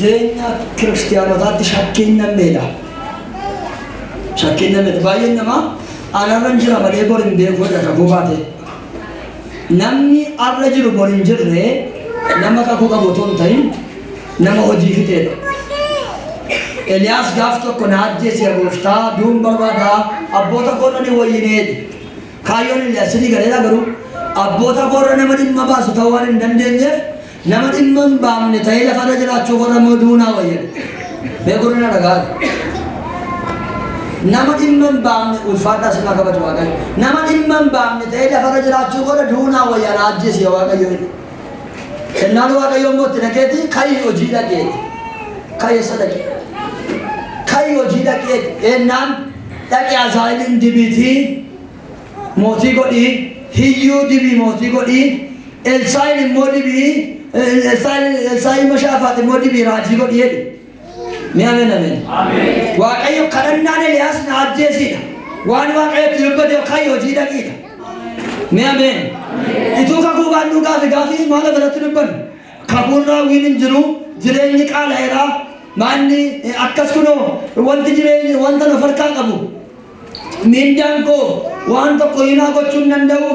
jireenya kiristaanotaatti shakkiin nammeedha. Shakkiin nammeedha. Baay'een namaa anarran jira malee bor hin beeku jedha kakuu baate. Namni arra jiru bor hin jirre nama kakuu qabu otoo hin ta'in nama hojii fixeedha. Eliyaas gaaf tokko na ajjeese gooftaa duun barbaadaa abboota koorra ni wayyineedha. Kaayyoon Eliyaas ni galeedha garuu abboota koorra nama dhimma baasu ta'uu waan hin dandeenyeef nama dhimma hin baamne ta'ee lafarra jiraachuu koorra immoo duunaa wayyada. Beekuun na dhagaadha. Nama dhimma hin baamne ulfaadhaa sinaa kabaju Waaqayyo. Nama dhimma hin baamne ta'ee lafarra jiraachuu koorra duunaa wayyana ajjeese Waaqayyo. Kennaan Waaqayyo immoo itti dhageeti kayi hojii dhageeti. Kayeessa dhaqee. Kayi hojii dhageeti. Ennaan dhaqee Azaayiliin dibiitii mootii godhii hiyyuu dibii mootii godhii Elsaayin immoo dibii Elsaayin mashaafaat immoo dibii raajii godhii jedhu. Ni ameen ameen. Waaqayyo kadhannaan Eliyaas na ajjeesiidha. Waan Waaqayyotti dubbate kayi hojii dhaqiidha. Ni ameen. Ituu kakuu baadhuu gaafii maal irratti dubbannu? Kakuun raawwiin hin jiru jireenyi qaala'eera. Maanni akkas kunoo wanti jireenyi wanta nu farkaa qabu. Mindaan koo waan tokko hinaa gochuu hin danda'u.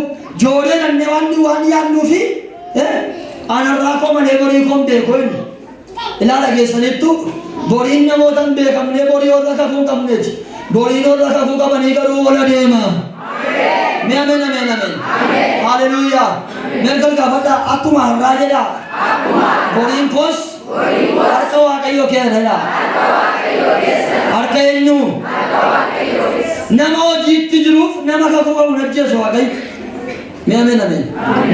Jooree dannee waan yaadnuu fi anarraa koo malee borii koon beeku inni. Ilaala geessanittu boriin namoota hin beekamne borii warra kakuu hin qabneeti. Boriin warra kakuu qabanii garuu wal adeema. Ni ameen ameen ameen. Haleluuyaa. Meeqa gaafadha akkuma har'aa jedha. Boriin koos harka Waaqayyo keessa. Harka eenyu? Nama hojiitti jiruuf nama kakuu qabu ajjeesu Waaqayyo. Ni ameen ameen.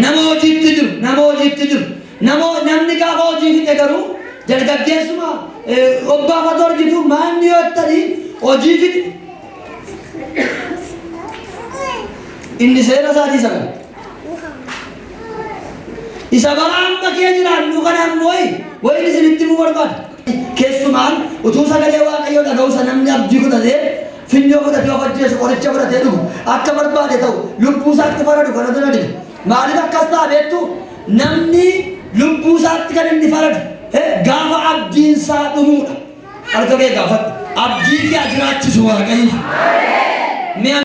Nama hojiitti jiru. Namni gaafa hojii fixe garuu dargaggeessuma obbaafatoo argitu maanni yoo ta'ii hojii fixe. Inni seera isaatii sagal. Isa bara amma kee jiraannu kanaan wayin isinitti himuu barbaada. Keessumaan utuu sagalee Waaqayyoo dhaga'uusa namni abdii godhatee finyoo godhatee of ajjeesu qoricha fudhatee dhugu akka barbaade ta'u lubbuu isaatti faradu kanatu na dhibe. Maaliif akkas ta'a beektu namni lubbuu isaatti kan inni faradu gaafa abdiin isaa dhumuudha. Harka kee gaafadhu abdii kee jiraachisu Waaqayyo.